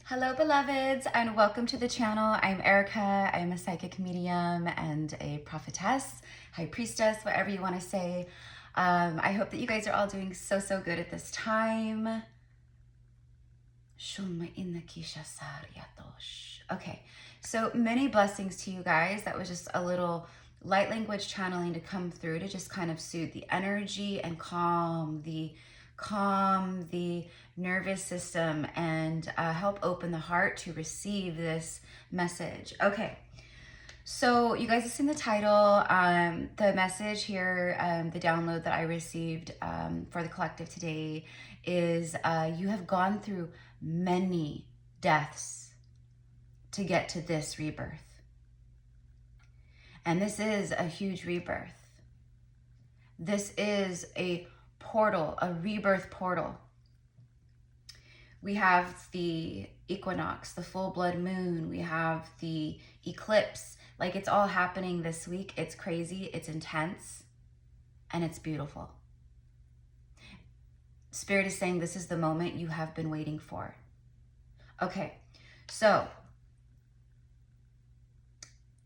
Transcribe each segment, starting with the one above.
Hello beloveds and welcome to the channel. I'm Erica. I'm a psychic medium and a prophetess, high priestess, whatever you want to say. I hope that you guys are all doing so good at this time. Okay, so many blessings to you guys. That was just a little light language channeling to come through to just kind of soothe the energy and calm the nervous system and help open the heart to receive this message. Okay, so you guys have seen the title. The message here, the download that I received for the collective today is you have gone through many deaths to get to this rebirth. And this is a huge rebirth. This is a portal, a rebirth portal. We have the equinox, the full blood moon, we have the eclipse. Like, it's all happening this week. It's crazy, it's intense, and it's beautiful. Spirit is saying this is the moment you have been waiting for. Okay, so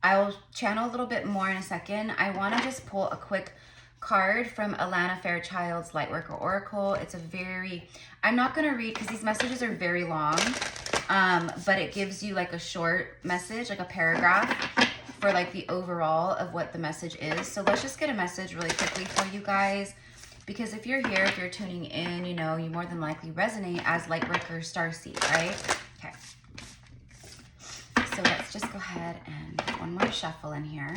I'll channel a little bit more in a second. I want to just pull a quick card from Alana Fairchild's Lightworker Oracle. It's a very, I'm not going to read because these messages are very long, but it gives you like a short message, like a paragraph for like the overall of what the message is. So let's just get a message really quickly for you guys, because if you're here, if you're tuning in, you know, you more than likely resonate as Lightworker Starseed, right? Okay. So let's just go ahead and put one more shuffle in here.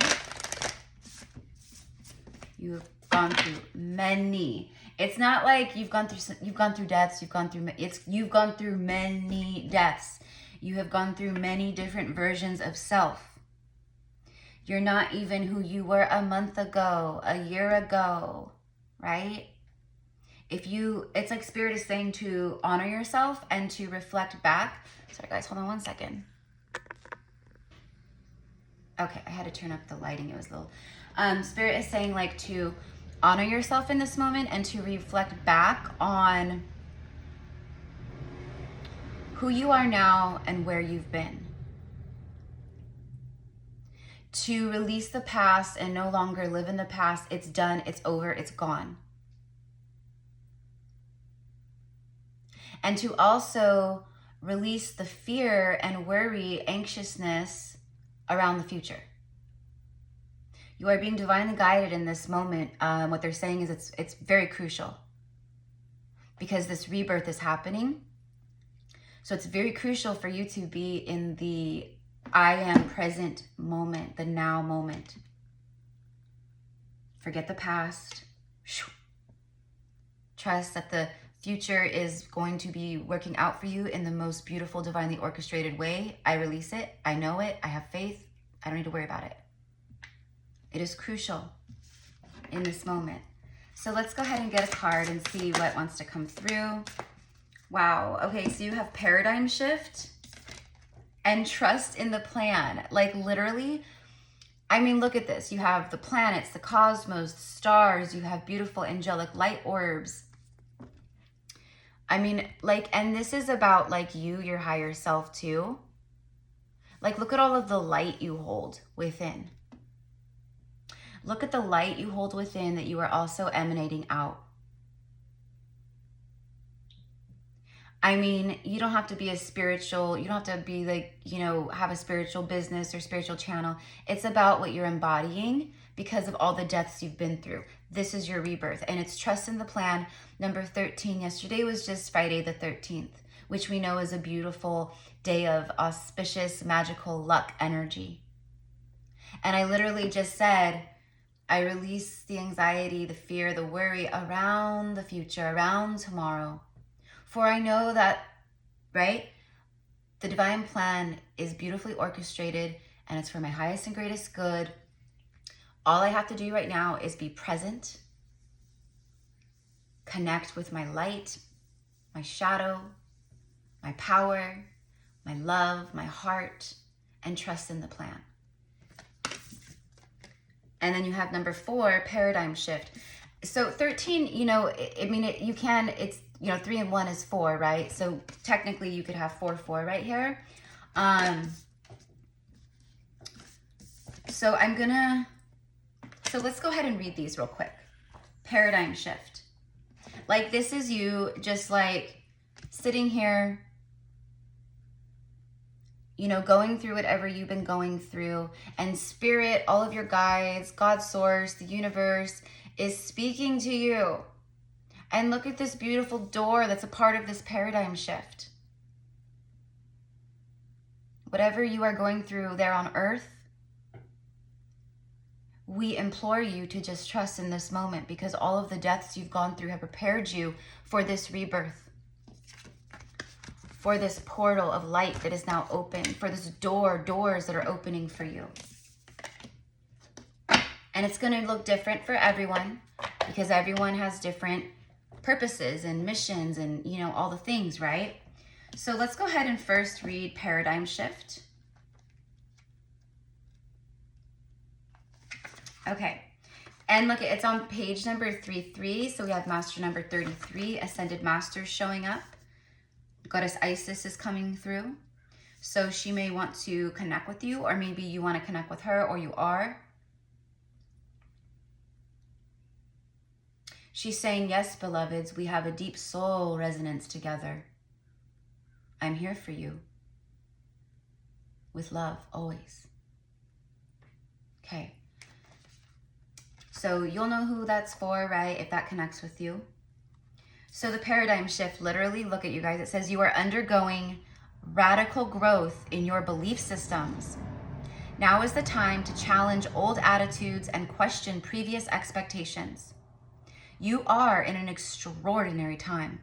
You've gone through many. It's not like you've gone through deaths, you've gone through many deaths. You have gone through many different versions of self. You're not even who you were a month ago, a year ago, right? It's like Spirit is saying to honor yourself and to reflect back. Sorry guys, hold on one second. Okay, I had to turn up the lighting. It was a little, Spirit is saying like to honor yourself in this moment and to reflect back on who you are now and where you've been. To release the past and no longer live in the past. It's done, it's over, it's gone. And to also release the fear and worry, anxiousness around the future. You are being divinely guided in this moment. What they're saying is it's very crucial because this rebirth is happening. So it's very crucial for you to be in the I am present moment, the now moment. Forget the past. Trust that the future is going to be working out for you in the most beautiful, divinely orchestrated way. I release it. I know it. I have faith. I don't need to worry about it. It is crucial in this moment. So let's go ahead and get a card and see what wants to come through. Wow. Okay, so you have paradigm shift and trust in the plan. Like literally, I mean, look at this. You have the planets, the cosmos, the stars. You have beautiful angelic light orbs. I mean, like, and this is about like you, your higher self too. Like, look at all of the light you hold within. Look at the light you hold within that you are also emanating out. I mean, you don't have to be a spiritual, you don't have to be like, you know, have a spiritual business or spiritual channel. It's about what you're embodying because of all the deaths you've been through. This is your rebirth, and it's trust in the plan. Number 13. Yesterday was just Friday the 13th, which we know is a beautiful day of auspicious, magical luck energy. And I literally just said, I release the anxiety, the fear, the worry around the future, around tomorrow. For I know that, right, the divine plan is beautifully orchestrated and it's for my highest and greatest good. All I have to do right now is be present, connect with my light, my shadow, my power, my love, my heart, and trust in the plan. And then you have number 4, paradigm shift. So 13, you know, I mean, you know, 3 and 1 is 4, right? So technically you could have 4, 4 right here. So let's go ahead and read these real quick. Paradigm shift. Like, this is you just like sitting here, you know, going through whatever you've been going through, and spirit, all of your guides, God source, the universe is speaking to you. And look at this beautiful door that's a part of this paradigm shift. Whatever you are going through there on earth, we implore you to just trust in this moment, because all of the deaths you've gone through have prepared you for this rebirth, for this portal of light that is now open, for this doors that are opening for you. And it's going to look different for everyone, because everyone has different purposes and missions and, you know, all the things, right? So let's go ahead and first read paradigm shift. Okay, and look, it's on page number 33. So we have master number 33, ascended masters showing up. Goddess Isis is coming through. So she may want to connect with you, or maybe you want to connect with her, or you are. She's saying, yes, beloveds, we have a deep soul resonance together. I'm here for you. With love, always. Okay. So you'll know who that's for, right? If that connects with you. So the paradigm shift, literally, look at you guys. It says you are undergoing radical growth in your belief systems. Now is the time to challenge old attitudes and question previous expectations. You are in an extraordinary time.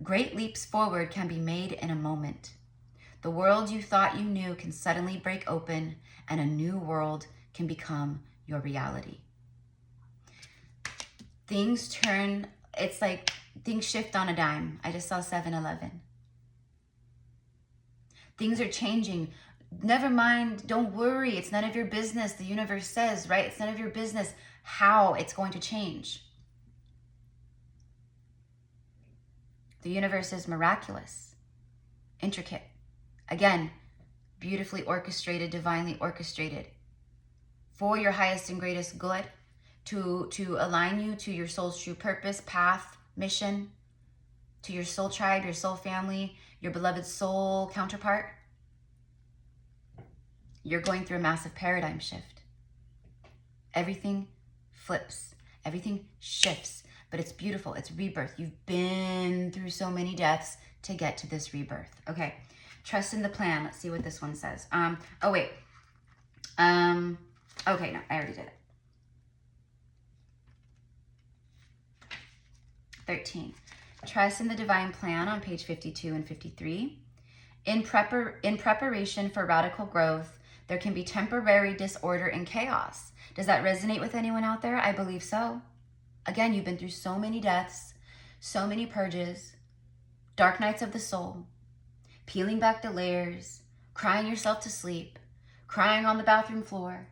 Great leaps forward can be made in a moment. The world you thought you knew can suddenly break open, and a new world can become your reality. Things turn, it's like things shift on a dime. I just saw 7-Eleven. Things are changing. Never mind, don't worry. It's none of your business. The universe says, right? It's none of your business how it's going to change. The universe is miraculous, intricate. Again, beautifully orchestrated, divinely orchestrated for your highest and greatest good, to align you to your soul's true purpose, path, mission, to your soul tribe, your soul family, your beloved soul counterpart. You're going through a massive paradigm shift. Everything flips, everything shifts, but it's beautiful. It's rebirth. You've been through so many deaths to get to this rebirth. Okay, trust in the plan. Let's see what this one says. Oh wait. Okay, no, I already did it. 13. Trust in the divine plan on page 52 and 53. In preparation for radical growth, there can be temporary disorder and chaos. Does that resonate with anyone out there? I believe so. Again, you've been through so many deaths, so many purges, dark nights of the soul, peeling back the layers, crying yourself to sleep, crying on the bathroom floor,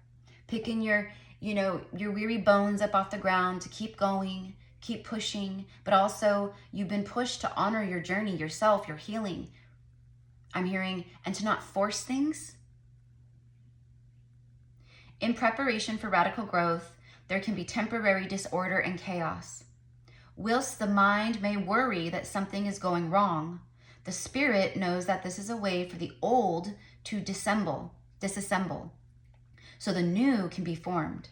picking your weary bones up off the ground to keep going, keep pushing, but also you've been pushed to honor your journey, yourself, your healing. I'm hearing, and to not force things. In preparation for radical growth, there can be temporary disorder and chaos. Whilst the mind may worry that something is going wrong, the spirit knows that this is a way for the old to disassemble, so the new can be formed.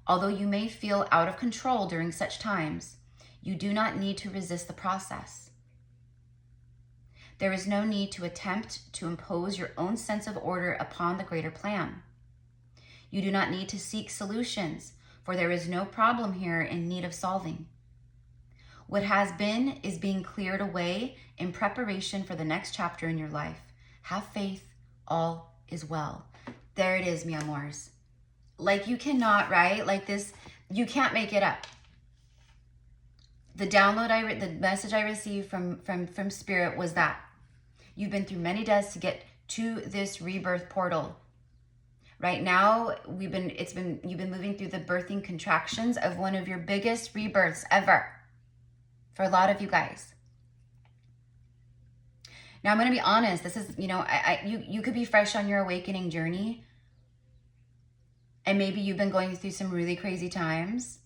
Although you may feel out of control during such times, you do not need to resist the process. There is no need to attempt to impose your own sense of order upon the greater plan. You do not need to seek solutions, for there is no problem here in need of solving. What has been is being cleared away in preparation for the next chapter in your life. Have faith, all is well. There it is, mi amors. Like, you cannot, right? Like this, you can't make it up. The download the message I received from Spirit was that you've been through many deaths to get to this rebirth portal. Right now, you've been moving through the birthing contractions of one of your biggest rebirths ever. for a lot of you guys. Now, I'm going to be honest. This is, you could be fresh on your awakening journey. And maybe you've been going through some really crazy times,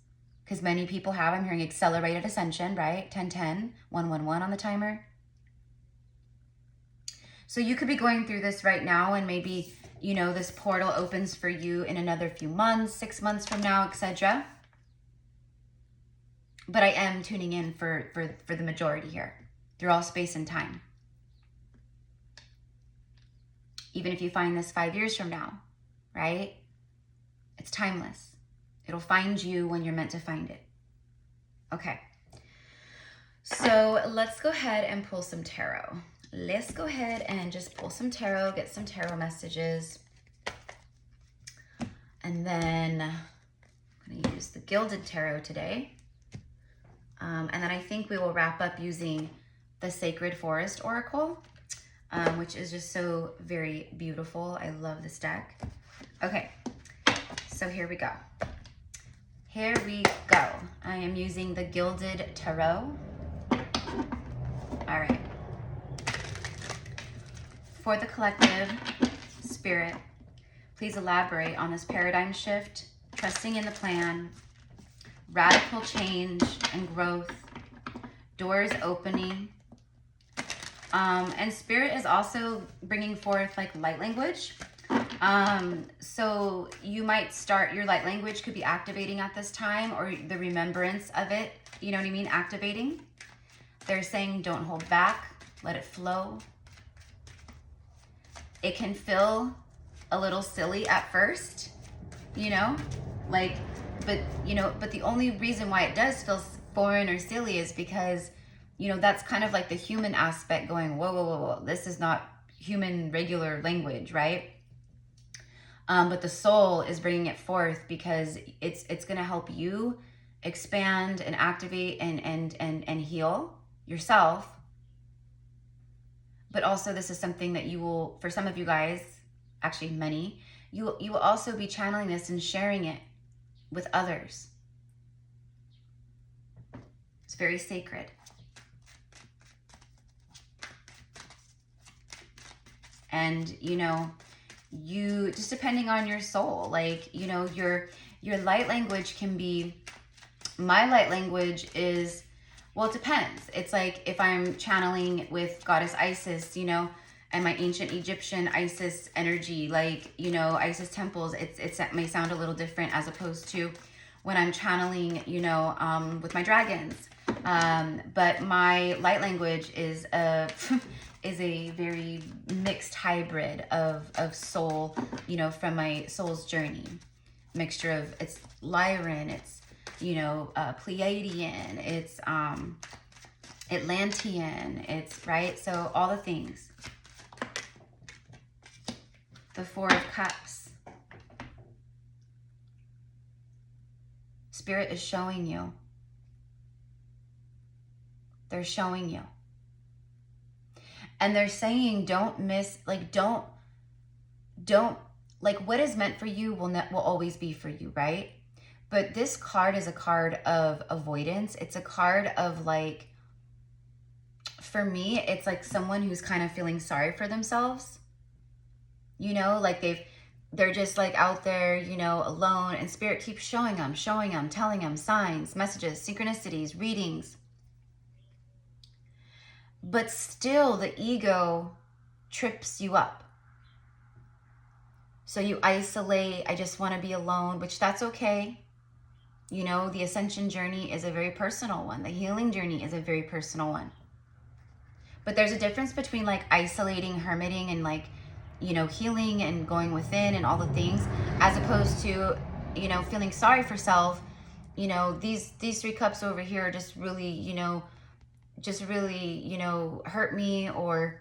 because many people have. I'm hearing accelerated ascension, right? 1010, 111 on the timer. So you could be going through this right now, and maybe, this portal opens for you in another few months, 6 months from now, etc. But I am tuning in for the majority here, through all space and time. Even if you find this 5 years from now, right? It's timeless. It'll find you when you're meant to find it. Okay. So let's go ahead and pull some tarot. Let's go ahead and just pull some tarot, get some tarot messages. And then I'm going to use the Gilded Tarot today. And then I think we will wrap up using the Sacred Forest Oracle, which is just so very beautiful. I love this deck. Okay, so here we go. Here we go. I am using the Gilded Tarot. All right. For the collective, Spirit, please elaborate on this paradigm shift, trusting in the plan, radical change and growth, doors opening. And Spirit is also bringing forth like light language. So you might start, your light language could be activating at this time, or the remembrance of it, you know what I mean, activating. They're saying don't hold back, let it flow. It can feel a little silly at first, but the only reason why it does feel foreign or silly is because, that's kind of like the human aspect going, whoa, whoa, whoa, whoa, this is not human regular language, right? But the soul is bringing it forth because it's going to help you expand and activate and heal yourself. But also this is something that you will, for some of you guys, actually many, you will also be channeling this and sharing it with others. It's very sacred. And, you, just depending on your soul, like, your light language can be, my light language is, well, it depends. It's like if I'm channeling with Goddess Isis, and my ancient Egyptian Isis energy, like, Isis temples, it may sound a little different as opposed to when I'm channeling, with my dragons. But my light language is a very mixed hybrid of soul, from my soul's journey. Mixture of, it's Lyran, it's, Pleiadian, it's Atlantean, it's, right? So all the things. The Four of Cups. Spirit is showing you. They're showing you. And they're saying, don't miss, like, don't, like, what is meant for you will always be for you, right? But this card is a card of avoidance. It's a card of, like, for me, it's like someone who's kind of feeling sorry for themselves. Like they're just like out there, alone, and Spirit keeps showing them, telling them signs, messages, synchronicities, readings. But still the ego trips you up. So you isolate, I just want to be alone, which that's okay. The ascension journey is a very personal one. The healing journey is a very personal one. But there's a difference between like isolating, hermiting, and like, healing and going within and all the things, as opposed to, feeling sorry for self. These 3 cups over here just really, hurt me, or,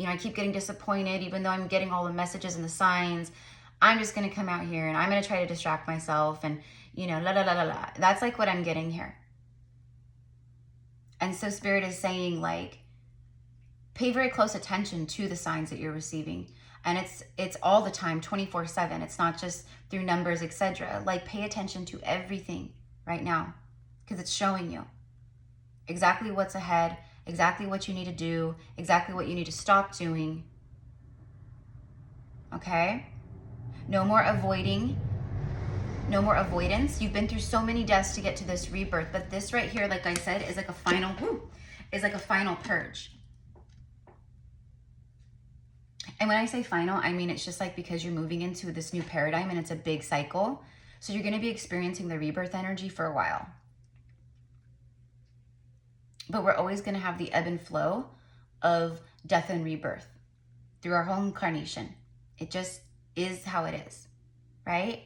I keep getting disappointed, even though I'm getting all the messages and the signs. I'm just going to come out here and I'm going to try to distract myself and, la la la la la. That's like what I'm getting here. And so Spirit is saying, like, pay very close attention to the signs that you're receiving. And it's all the time, 24/7. It's not just through numbers, etc. Like, pay attention to everything right now, because it's showing you. exactly what's ahead, exactly what you need to do, exactly what you need to stop doing. Okay? No more avoiding. No more avoidance. You've been through so many deaths to get to this rebirth, but this right here, like I said, is like a final, is like a final purge. And when I say final, I mean it's just like because you're moving into this new paradigm and it's a big cycle. So you're going to be experiencing the rebirth energy for a while. But we're always going to have the ebb and flow of death and rebirth through our whole incarnation. It just is how it is, right?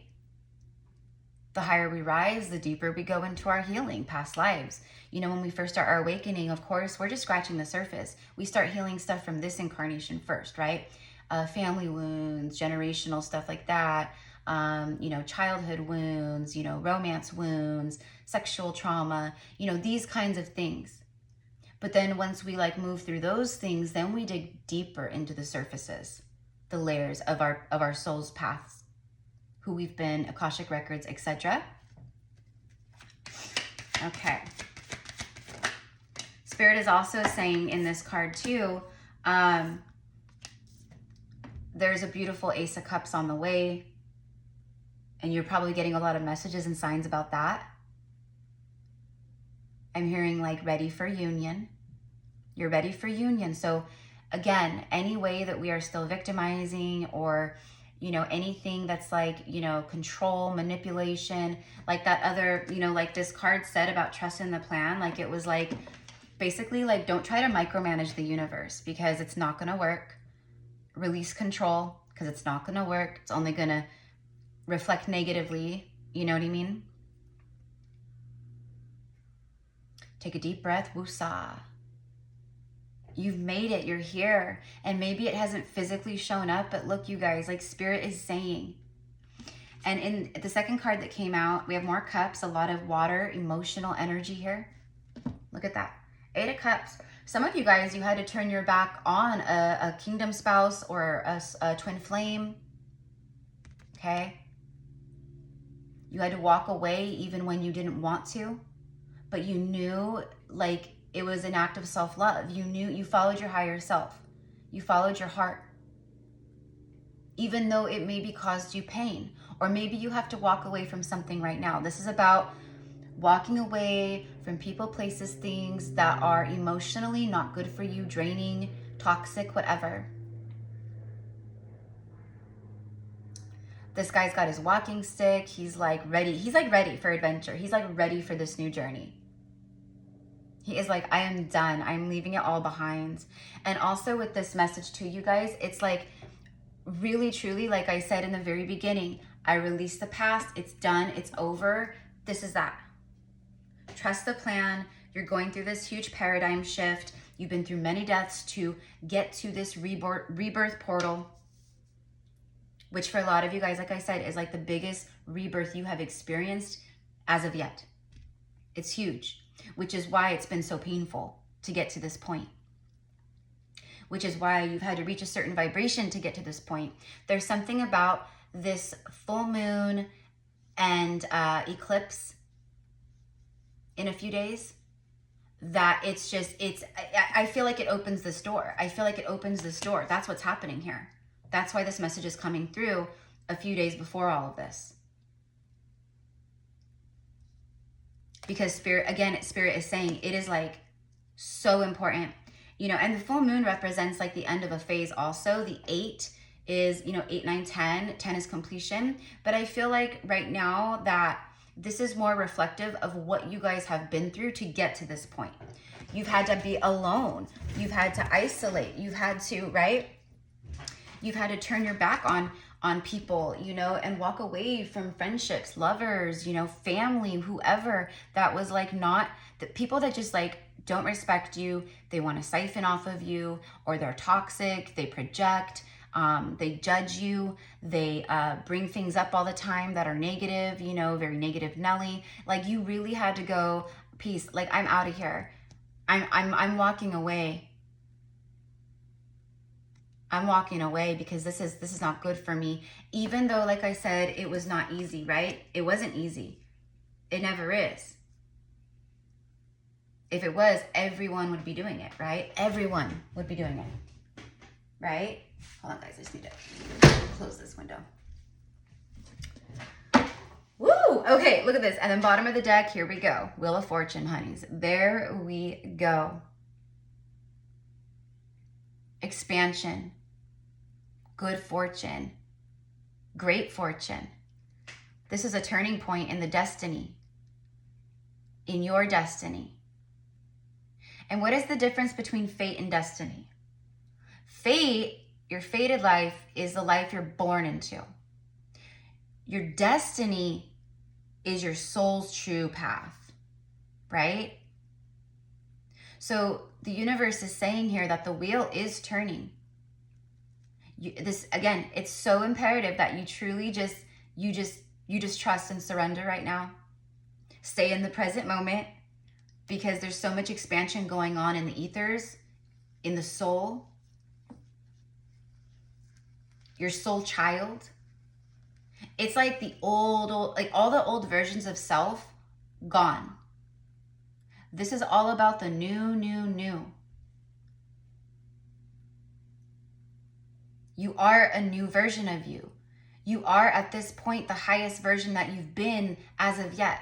The higher we rise, the deeper we go into our healing, past lives. You know, when we first start our awakening, of course, we're just scratching the surface. We start healing stuff from this incarnation first, right? Family wounds, generational stuff like that. You know, childhood wounds, you know, romance wounds, sexual trauma, you know, these kinds of things. But then once we like move through those things, then we dig deeper into the surfaces, the layers of our soul's paths, who we've been, Akashic records, etc. Okay. Spirit is also saying in this card too, there's a beautiful Ace of Cups on the way, and you're probably getting a lot of messages and signs about that. I'm hearing like ready for union. You're ready for union. So again, any way that we are still victimizing or, you know, anything that's like, you know, control, manipulation, like that other, you know, like this card said about trust in the plan, like it was like, basically like, don't try to micromanage the universe because it's not going to work. Release control because it's not going to work. It's only going to reflect negatively. You know what I mean? Take a deep breath. Woosah. You've made it. You're here. And maybe it hasn't physically shown up, but look, you guys, like Spirit is saying. And in the second card that came out, we have more cups, a lot of water, emotional energy here. Look at that. 8 of Cups. Some of you guys, you had to turn your back on a kingdom spouse or a twin flame. Okay? You had to walk away even when you didn't want to, but you knew like it was an act of self-love. You knew, you followed your higher self. You followed your heart. Even though it maybe caused you pain, or maybe you have to walk away from something right now. This is about walking away from people, places, things that are emotionally not good for you, draining, toxic, whatever. This guy's got his walking stick. He's like ready. He's like ready for adventure. He's like ready for this new journey. He is like, I am done. I'm leaving it all behind. And also with this message to you guys, it's like really, truly, like I said in the very beginning, I released the past. It's done. It's over. This is that. Trust the plan. You're going through this huge paradigm shift. You've been through many deaths to get to this rebirth portal, which for a lot of you guys, like I said, is like the biggest rebirth you have experienced as of yet. It's huge, which is why it's been so painful to get to this point, which is why you've had to reach a certain vibration to get to this point. There's something about this full moon and eclipse in a few days that it's just, I feel like it opens this door. I feel like it opens this door. That's what's happening here. That's why this message is coming through a few days before all of this. Because Spirit, again, Spirit is saying it is like so important, you know, and the full moon represents like the end of a phase also. The 8 is, you know, 8, 9, 10. 10 is completion. But I feel like right now that this is more reflective of what you guys have been through to get to this point. You've had to be alone. You've had to isolate. You've had to, right? You've had to turn your back on people, you know, and walk away from friendships, lovers, you know, family, whoever that was like not the people that just like don't respect you. They want to siphon off of you, or they're toxic. They project. They judge you. They bring things up all the time that are negative, you know, very negative Nelly. Like you really had to go, peace. Like I'm out of here. I'm walking away. I'm walking away because this is not good for me. Even though, like I said, it was not easy, right? It wasn't easy. It never is. If it was, everyone would be doing it, right? Everyone would be doing it, right? Hold on, guys. I just need to close this window. Woo! Okay, look at this. And then bottom of the deck, here we go. Wheel of Fortune, honeys. There we go. Expansion. Good fortune. Great fortune. This is a turning point in the destiny. In your destiny. And what is the difference between fate and destiny? Fate, your fated life, is the life you're born into. Your destiny is your soul's true path, right? So the universe is saying here that the wheel is turning. Again, it's so imperative that you truly just trust and surrender right now. Stay in the present moment, because there's so much expansion going on in the ethers, in the soul, your soul child. It's like the old, like all the old versions of self gone. This is all about the new. You are a new version of you. You are at this point the highest version that you've been as of yet.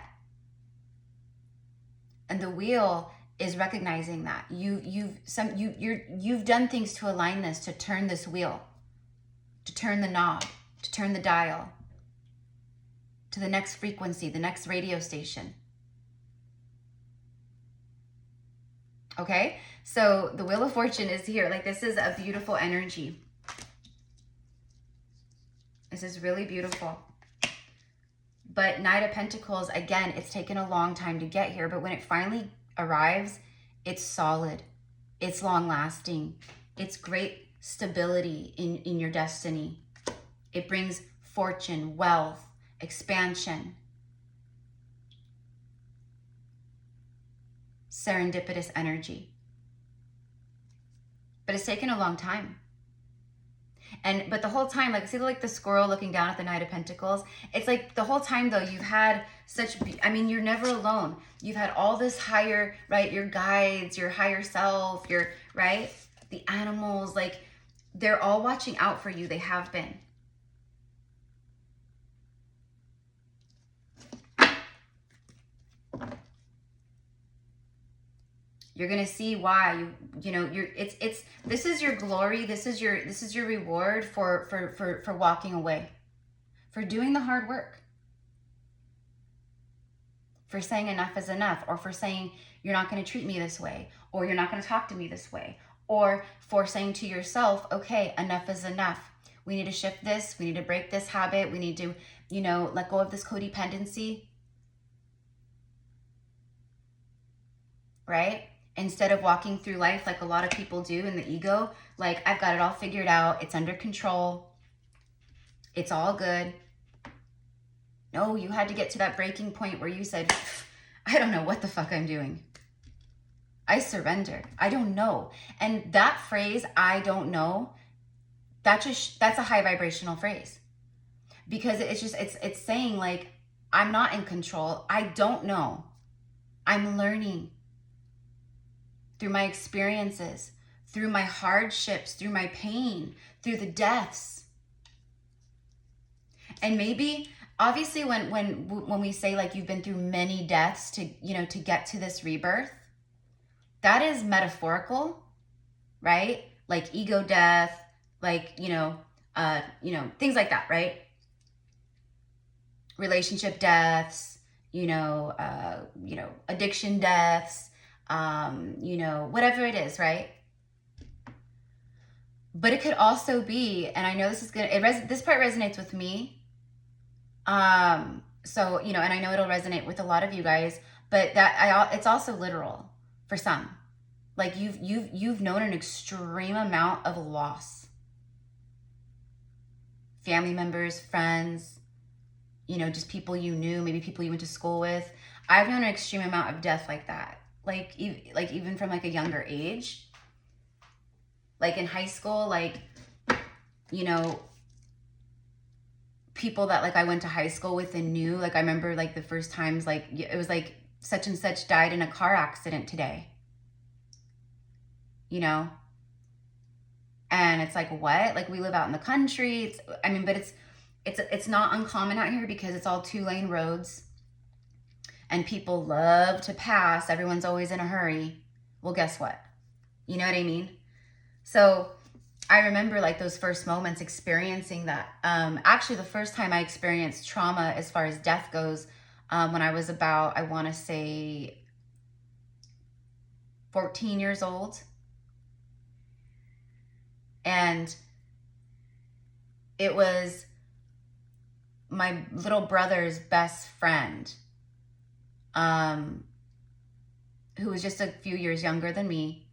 And the wheel is recognizing that. You've done things to align this, to turn this wheel, to turn the knob, to turn the dial to the next frequency, the next radio station. Okay? So the Wheel of Fortune is here. Like, this is a beautiful energy. This is really beautiful. But Knight of Pentacles, again, it's taken a long time to get here, but when it finally arrives, it's solid. It's long-lasting. It's great stability in your destiny. It brings fortune, wealth, expansion, serendipitous energy. But it's taken a long time. But the whole time, like, see like the squirrel looking down at the Knight of Pentacles? It's like the whole time though, you've had you're never alone. You've had all this higher, right? Your guides, your higher self, your, right? The animals, like, they're all watching out for you. They have been. You're going to see why this is your glory. This is your reward for walking away, for doing the hard work, for saying enough is enough, or for saying you're not going to treat me this way, or you're not going to talk to me this way, or for saying to yourself, okay, enough is enough. We need to shift this. We need to break this habit. We need to, let go of this codependency. Right? Instead of walking through life like a lot of people do in the ego, like, I've got it all figured out. It's under control. It's all good. No, you had to get to that breaking point where you said, I don't know what the fuck I'm doing. I surrendered. I don't know. And that phrase, I don't know, that's a high vibrational phrase. Because it's saying, like, I'm not in control. I don't know. I'm learning. Through my experiences, through my hardships, through my pain, through the deaths. And maybe, obviously, when we say, like, you've been through many deaths to get to this rebirth, that is metaphorical, right? Like ego death, like, things like that, right? Relationship deaths, addiction deaths, whatever it is, right? But it could also be, and I know this is this part resonates with me. So, and I know it'll resonate with a lot of you guys, but it's also literal for some. Like, you've known an extreme amount of loss. Family members, friends, just people you knew, maybe people you went to school with. I've known an extreme amount of death like that. Like even from, like, a younger age, like in high school, like, people that, like, I went to high school with and knew, like, I remember, like, the first times, like, it was like such and such died in a car accident today. You know? And it's like, what? Like, we live out in the country. But it's not uncommon out here because it's all 2-lane roads. And people love to pass. Everyone's always in a hurry. Well, guess what? You know what I mean? So I remember like those first moments experiencing that. Actually, the first time I experienced trauma as far as death goes, when I was about, I want to say 14 years old. And it was my little brother's best friend, who was just a few years younger than me.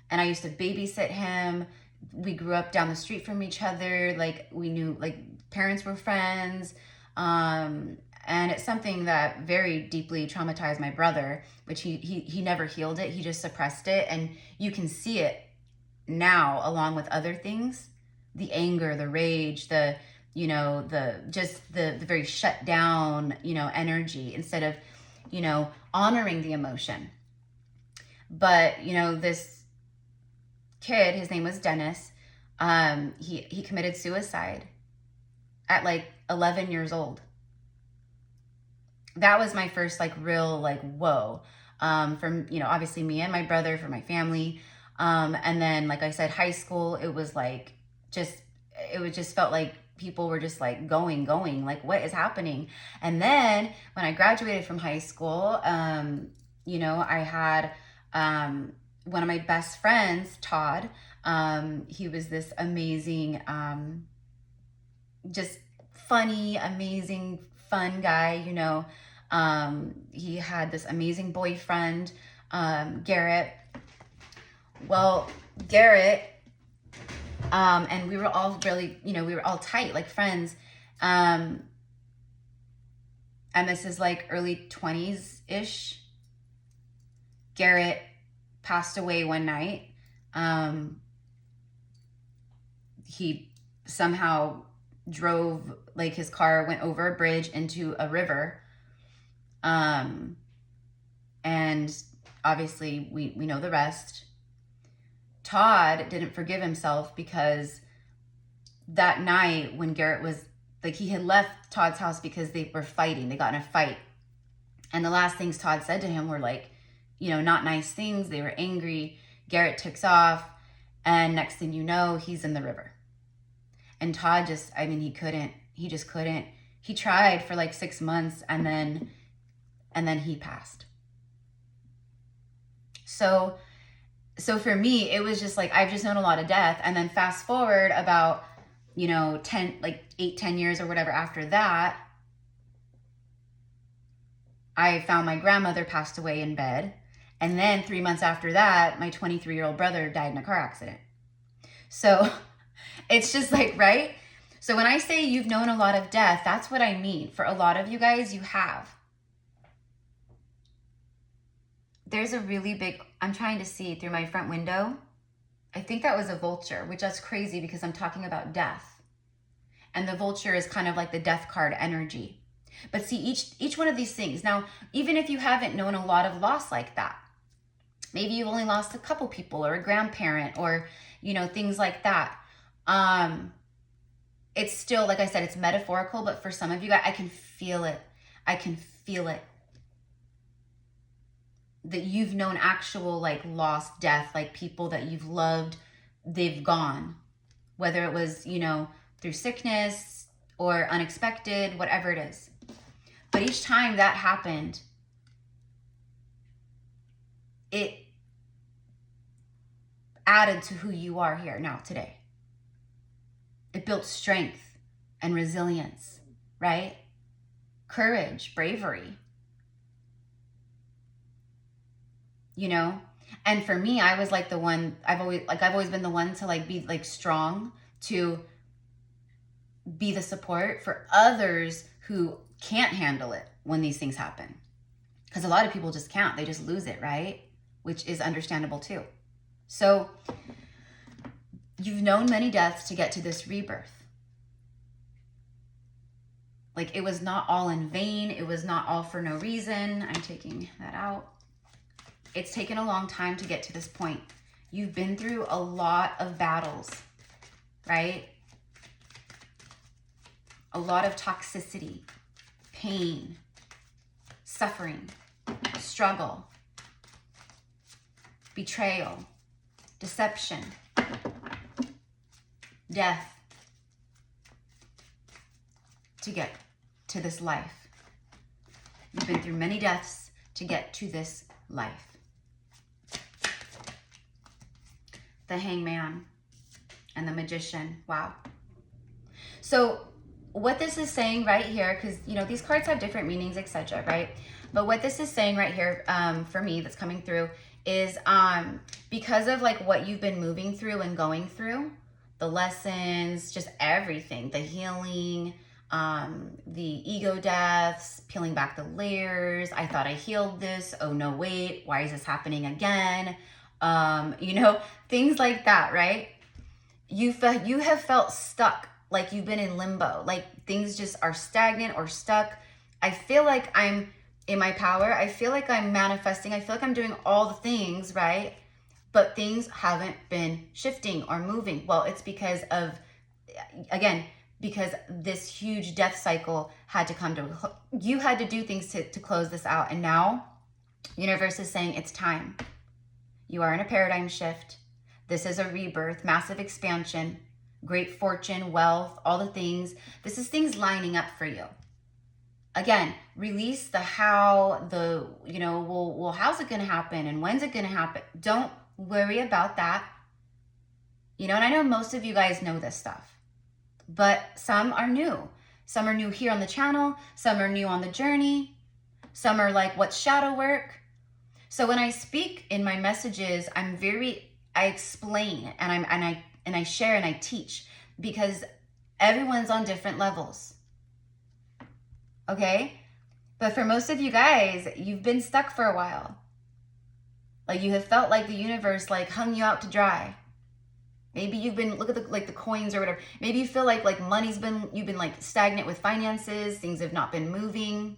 And I used to babysit him. We grew up down the street from each other. Like, we knew, like, parents were friends. And it's something that very deeply traumatized my brother, which he never healed it. He just suppressed it. And you can see it now, along with other things, the anger, the rage, the very shut down, energy, instead of, honoring the emotion. But, this kid, his name was Dennis, he committed suicide at like 11 years old. That was my first like real like whoa, from, obviously me and my brother, for my family. And then, like I said, high school, it was like, it just felt like people were just like going, like, what is happening? And then when I graduated from high school, I had, one of my best friends, Todd. He was this amazing, just funny, amazing, fun guy, he had this amazing boyfriend, Garrett. Well, Garrett, and we were all really, we were all tight, like friends. And this is like early 20s-ish. Garrett passed away one night. He somehow drove, like his car went over a bridge into a river. And obviously we know the rest. Todd didn't forgive himself because that night when Garrett was, like, he had left Todd's house because they were fighting. They got in a fight. And the last things Todd said to him were like, not nice things. They were angry. Garrett takes off. And next thing you know, he's in the river. And Todd just, he just couldn't. He tried for like 6 months and then he passed. So for me, it was just like, I've just known a lot of death. And then fast forward about, 10 years or whatever after that, I found my grandmother passed away in bed. And then 3 months after that, my 23-year-old brother died in a car accident. So it's just like, right? So when I say you've known a lot of death, that's what I mean. For a lot of you guys, you have. There's a really big, I'm trying to see through my front window. I think that was a vulture, which that's crazy because I'm talking about death. And the vulture is kind of like the death card energy. But see, each one of these things, now, even if you haven't known a lot of loss like that, maybe you've only lost a couple people or a grandparent or, things like that. It's still, like I said, it's metaphorical, but for some of you guys, I can feel it. I can feel it. That you've known actual like lost, death, like people that you've loved, they've gone. Whether it was, through sickness or unexpected, whatever it is. But each time that happened, it added to who you are here now today. It built strength and resilience, right? Courage, bravery. And for me, I was like the one, I've always been the one to like be like strong, to be the support for others who can't handle it when these things happen. Because a lot of people just can't, they just lose it, right? Which is understandable too. So you've known many deaths to get to this rebirth. Like it was not all in vain. It was not all for no reason. I'm taking that out. It's taken a long time to get to this point. You've been through a lot of battles, right? A lot of toxicity, pain, suffering, struggle, betrayal, deception, death, to get to this life. You've been through many deaths to get to this life. The Hangman and the Magician. Wow. So what this is saying right here, because, you know, these cards have different meanings, etc., right? But what this is saying right here, for me, that's coming through, is because of like what you've been moving through and going through, the lessons, just everything, the healing, the ego deaths, peeling back the layers. I thought I healed this. Oh no, wait, why is this happening again? You know, things like that, right? You have felt stuck, like you've been in limbo, like things just are stagnant or stuck. I feel like I'm in my power. I feel like I'm manifesting. I feel like I'm doing all the things, right? But things haven't been shifting or moving. Well, it's because of, again, because this huge death cycle had to come to, you had to do things to close this out. And now universe is saying it's time. You are in a paradigm shift. This is a rebirth, massive expansion, great fortune, wealth, all the things. This is things lining up for you. Again, release the how, the, you know, well, how's it going to happen? And when's it going to happen? Don't worry about that. You know, and I know most of you guys know this stuff, but some are new. Some are new here on the channel. Some are new on the journey. Some are like, what's shadow work? So when I speak in my messages, I explain and I share and I teach, because everyone's on different levels. Okay? But for most of you guys, you've been stuck for a while. Like you have felt like the universe like hung you out to dry. Maybe you've been, look at the coins or whatever. Maybe you feel like you've been like stagnant with finances. Things have not been moving.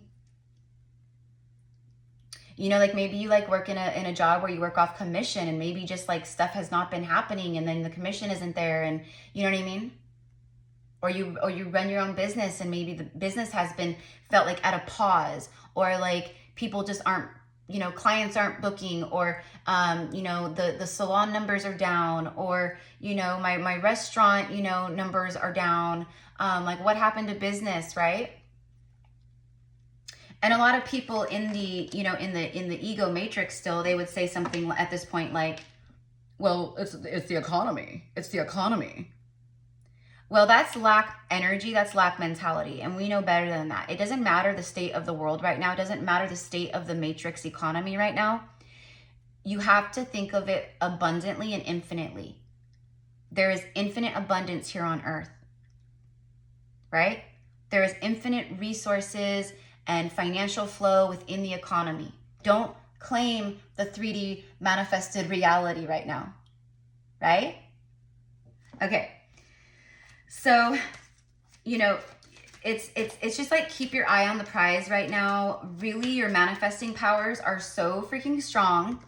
You know, like maybe you like work in a job where you work off commission, and maybe just like stuff has not been happening, and then the commission isn't there, and you know what I mean? Or you run your own business, and maybe the business has been felt like at a pause, or like people just aren't, you know, clients aren't booking, or you know, the salon numbers are down, or you know, my restaurant, you know, numbers are down. Like what happened to business, right? And a lot of people in the, you know, in the ego matrix still, they would say something at this point like, well, it's the economy. It's the economy. Well, that's lack energy. That's lack mentality. And we know better than that. It doesn't matter the state of the world right now. It doesn't matter the state of the matrix economy right now. You have to think of it abundantly and infinitely. There is infinite abundance here on earth, right? There is infinite resources and financial flow within the economy. Don't claim the 3D manifested reality right now, right? Okay, so, you know, it's just like keep your eye on the prize right now. Really, your manifesting powers are so freaking strong.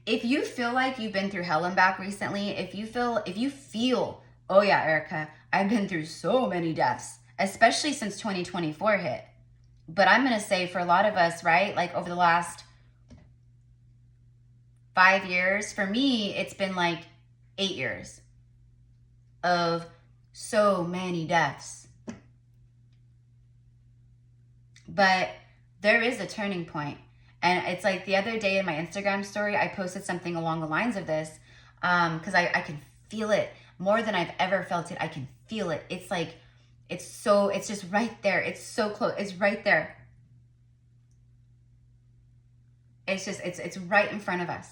If you feel like you've been through hell and back recently, if you feel, oh yeah, Erica, I've been through so many deaths, especially since 2024 hit. But I'm going to say for a lot of us, right, like over the last 5 years, for me, it's been like 8 years of so many deaths. But there is a turning point. And it's like the other day in my Instagram story, I posted something along the lines of this, because I can feel it more than I've ever felt it. I can feel it. It's like, it's just right there. It's so close. It's right there. It's just, it's right in front of us.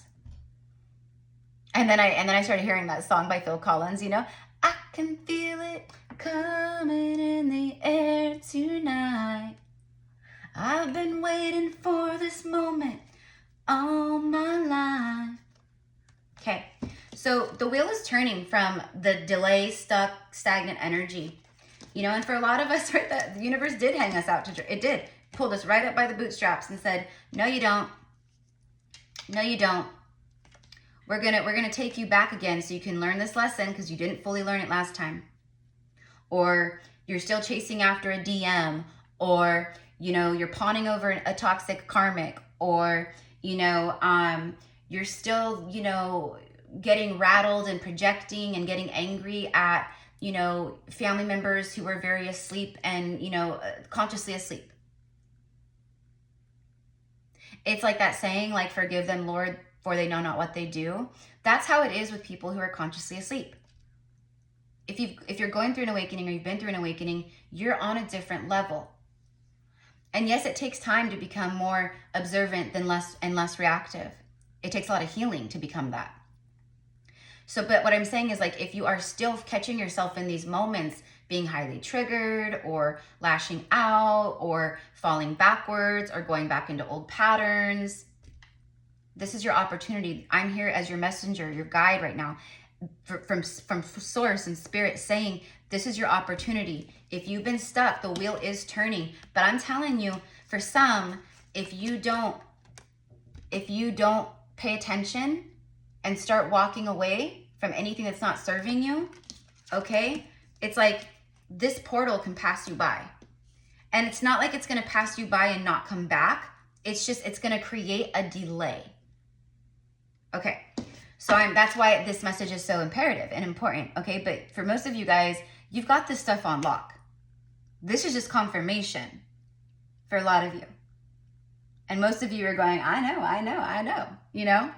And then I started hearing that song by Phil Collins, you know, I can feel it coming in the air tonight. I've been waiting for this moment all my life. Okay, so the wheel is turning from the delay, stuck, stagnant energy You know, and for a lot of us, right, the universe did hang us out to dry. It did. Pulled us right up by the bootstraps and said, no, you don't. No, you don't. We're gonna take you back again so you can learn this lesson because you didn't fully learn it last time. Or you're still chasing after a DM, or, you know, you're pawning over a toxic karmic, or, you know, you're still, you know, getting rattled and projecting and getting angry at, you know, family members who are very asleep and, you know, consciously asleep. It's like that saying, like, forgive them, Lord, for they know not what they do. That's how it is with people who are consciously asleep. If you're going through an awakening, or you've been through an awakening, you're on a different level. And yes, it takes time to become more observant than less reactive. It takes a lot of healing to become that. So, but what I'm saying is, like, if you are still catching yourself in these moments being highly triggered, or lashing out, or falling backwards, or going back into old patterns, this is your opportunity. I'm here as your messenger, your guide right now, from source and spirit, saying this is your opportunity. If you've been stuck, the wheel is turning. But I'm telling you, for some, if you don't pay attention and start walking away from anything that's not serving you, okay, it's like this portal can pass you by. And it's not like it's going to pass you by and not come back. It's just, it's going to create a delay. Okay, so that's why this message is so imperative and important, okay? But for most of you guys, you've got this stuff on lock. This is just confirmation for a lot of you. And most of you are going, I know, you know?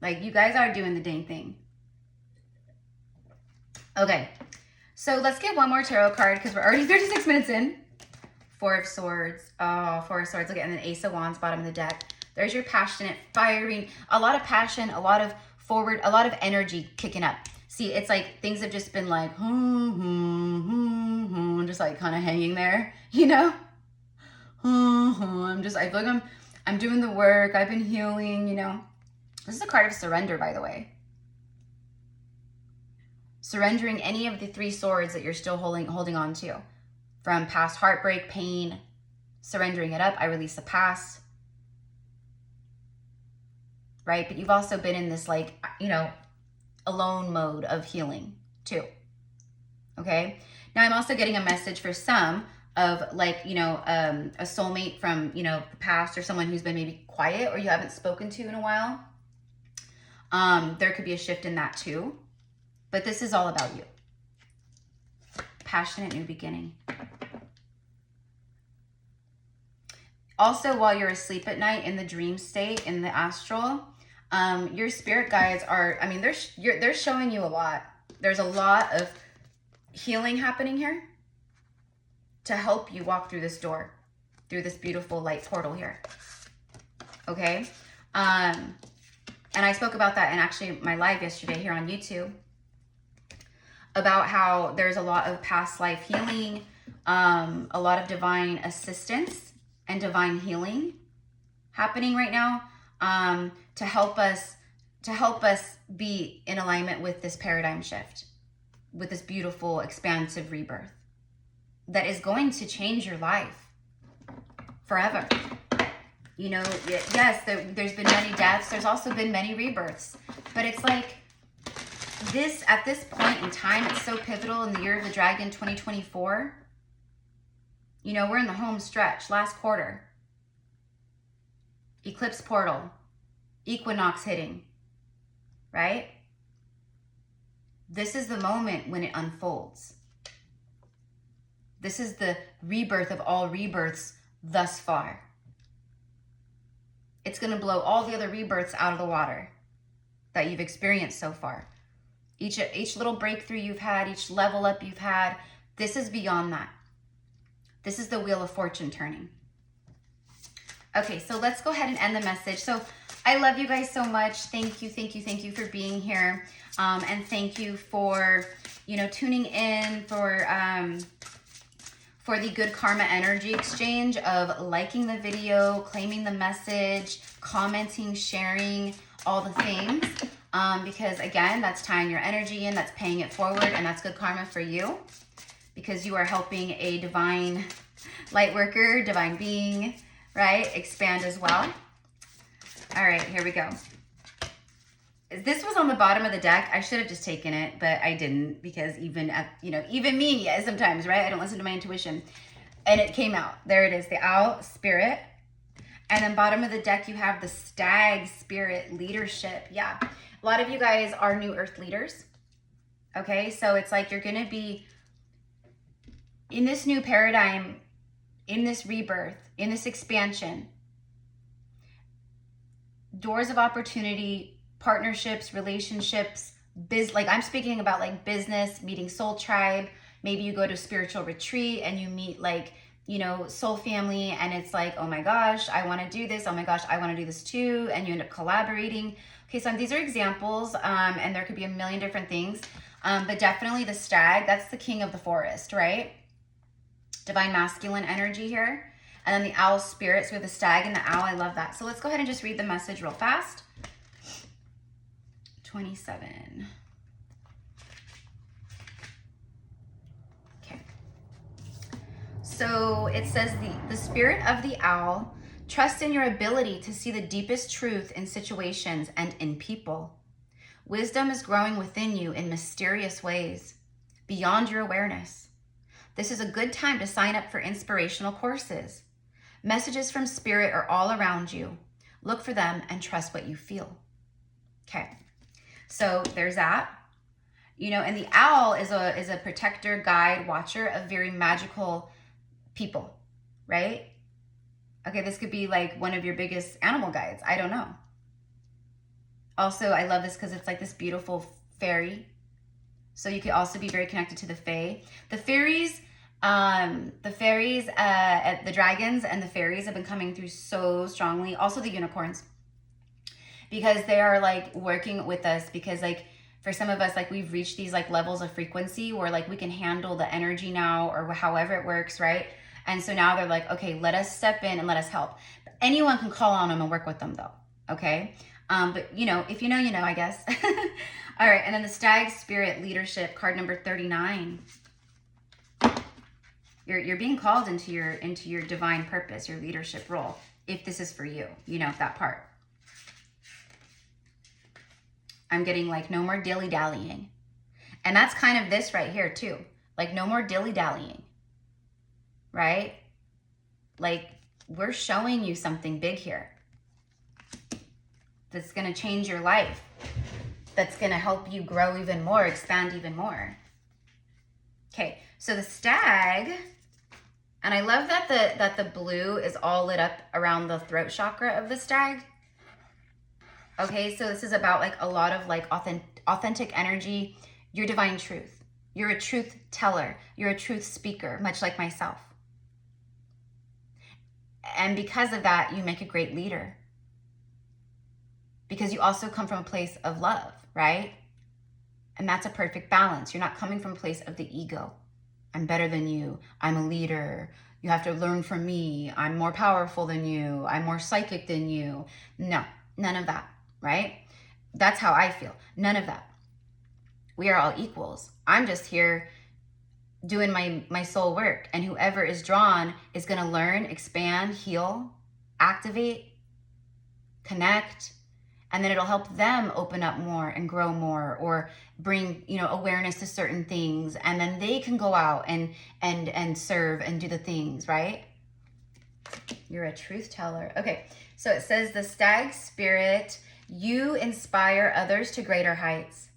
Like, you guys are doing the dang thing. Okay, so let's get one more tarot card because we're already 36 minutes in. Four of Swords. Oh, Four of Swords. Look at, and then Ace of Wands, bottom of the deck. There's your passionate, firing, a lot of passion, a lot of forward, a lot of energy kicking up. See, it's like things have just been like, just like kind of hanging there, you know? I feel like I'm doing the work. I've been healing, you know? This is a card of surrender, by the way. Surrendering any of the three swords that you're still holding on to. From past heartbreak, pain, surrendering it up. I release the past. Right? But you've also been in this, like, you know, alone mode of healing too. Okay? Now I'm also getting a message for some of, like, you know, a soulmate from, you know, the past, or someone who's been maybe quiet or you haven't spoken to in a while. There could be a shift in that too. But this is all about you. Passionate new beginning. Also, while you're asleep at night in the dream state, in the astral, your spirit guides are, I mean, they're showing you a lot. There's a lot of healing happening here to help you walk through this door, through this beautiful light portal here. Okay? And I spoke about that in actually my live yesterday here on YouTube, about how there's a lot of past life healing, a lot of divine assistance and divine healing happening right now, to help us be in alignment with this paradigm shift, with this beautiful, expansive rebirth that is going to change your life forever. You know, yes, there's been many deaths. There's also been many rebirths. But it's like this, at this point in time, it's so pivotal in the year of the dragon 2024. You know, we're in the home stretch, last quarter. Eclipse portal, equinox hitting, right? This is the moment when it unfolds. This is the rebirth of all rebirths thus far. It's going to blow all the other rebirths out of the water that you've experienced so far. Each little breakthrough you've had, each level up you've had, this is beyond that. This is the Wheel of Fortune turning. Okay, so let's go ahead and end the message. So I love you guys so much. Thank you for being here. And thank you for, you know, tuning in, for the good karma energy exchange of liking the video, claiming the message, commenting, sharing, all the things. Because again, that's tying your energy in, that's paying it forward, and that's good karma for you. because you are helping a divine light worker, divine being, right? Expand as well. All right, here we go. This was on the bottom of the deck. I should have just taken it, but I didn't, because even me sometimes, right? I don't listen to my intuition. And it came out. There it is, the owl spirit. And then bottom of the deck, you have the stag spirit leadership. Yeah, a lot of you guys are new earth leaders. Okay, so it's like you're gonna be in this new paradigm, in this rebirth, in this expansion. Doors of opportunity, partnerships, relationships, like I'm speaking about like business, meeting soul tribe. Maybe you go to a spiritual retreat and you meet like, you know, soul family, and it's like, oh my gosh, I want to do this. Oh my gosh, I want to do this too. And you end up collaborating. Okay, so these are examples, and there could be a million different things. But definitely the stag, that's the king of the forest, right? Divine masculine energy here. And then the owl spirit, so we have the stag and the owl. I love that. So let's go ahead and just read the message real fast. 27. Okay. So it says the spirit of the owl, trust in your ability to see the deepest truth in situations and in people. Wisdom is growing within you in mysterious ways, beyond your awareness. This is a good time to sign up for inspirational courses. Messages from spirit are all around you. Look for them and trust what you feel. Okay, so there's that. You know, and the owl is a protector, guide, watcher of very magical people, right? Okay, this could be like one of your biggest animal guides. I don't know. Also, I love this because it's like this beautiful fairy. So you could also be very connected to the fae. The fairies, the dragons and the fairies have been coming through so strongly. Also the unicorns, because they are like working with us, because like for some of us, like we've reached these like levels of frequency where like we can handle the energy now, or however it works, right? And so now they're like, okay, let us step in and let us help. Anyone can call on them and work with them though, okay? But you know, if you know, you know, I guess. All right, and then the stag spirit leadership, card number 39. You're being called into your divine purpose, your leadership role, if this is for you, you know, that part. I'm getting like no more dilly-dallying. And that's kind of this right here too. Like no more dilly-dallying, right? Like we're showing you something big here that's going to change your life, that's going to help you grow even more, expand even more. Okay, so the stag, and I love that the blue is all lit up around the throat chakra of the stag. Okay, so this is about like a lot of like authentic energy, your divine truth. You're a truth teller. You're a truth speaker, much like myself. And because of that, you make a great leader. Because you also come from a place of love, right? And that's a perfect balance. You're not coming from a place of the ego. I'm better than you. I'm a leader. You have to learn from me. I'm more powerful than you. I'm more psychic than you. No, none of that, right? That's how I feel. None of that. We are all equals. I'm just here doing my soul work. And whoever is drawn is going to learn, expand, heal, activate, connect. And then it'll help them open up more and grow more, or bring, you know, awareness to certain things. And then they can go out and serve and do the things, right? You're a truth teller. Okay, so it says the stag spirit, you inspire others to greater heights.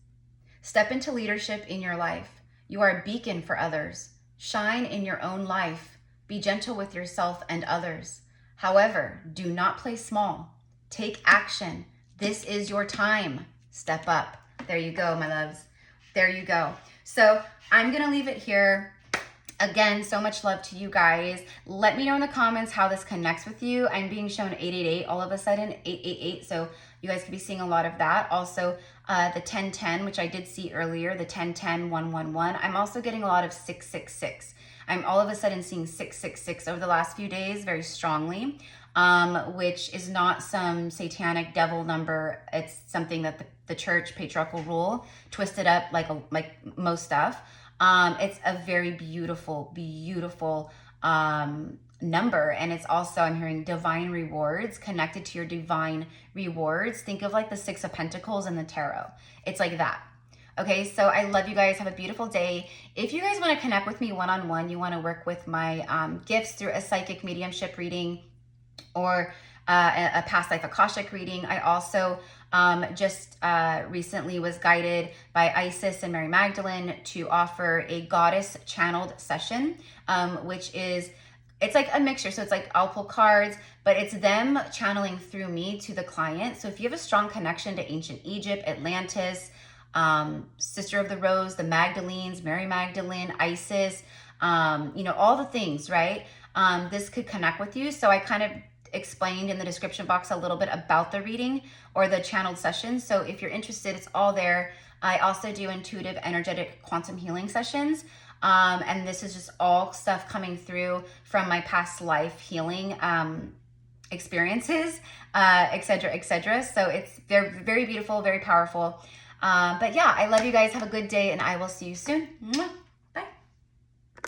Step into leadership in your life. You are a beacon for others. Shine in your own life. Be gentle with yourself and others. However, do not play small. Take action. This is your time. Step up. There you go, my loves. There you go. So I'm going to leave it here. Again, so much love to you guys. Let me know in the comments how this connects with you. I'm being shown 888 all of a sudden, 888. So you guys could be seeing a lot of that. Also, the 1010, which I did see earlier, the 1010, 111. I'm also getting a lot of 666. I'm all of a sudden seeing 666 over the last few days very strongly. Which is not some satanic devil number. It's something that the church patriarchal rule twisted up like most stuff. It's a very beautiful, beautiful number. And it's also, I'm hearing divine rewards, connected to your divine rewards. Think of like the Six of Pentacles in the tarot. It's like that. Okay, so I love you guys. Have a beautiful day. If you guys want to connect with me one-on-one, you want to work with my gifts through a psychic mediumship reading or a past life Akashic reading. I also just recently was guided by Isis and Mary Magdalene to offer a goddess channeled session, which is, it's like a mixture. So it's like I'll pull cards, but it's them channeling through me to the client. So if you have a strong connection to ancient Egypt, Atlantis, Sister of the Rose, the Magdalenes, Mary Magdalene, Isis, you know, all the things, right? This could connect with you. So I kind of explained in the description box a little bit about the reading or the channeled session. So if you're interested, it's all there. I also do intuitive, energetic, quantum healing sessions. And this is just all stuff coming through from my past life healing experiences, etc., etc. So they're very beautiful, very powerful. But yeah, I love you guys. Have a good day, and I will see you soon. Mwah.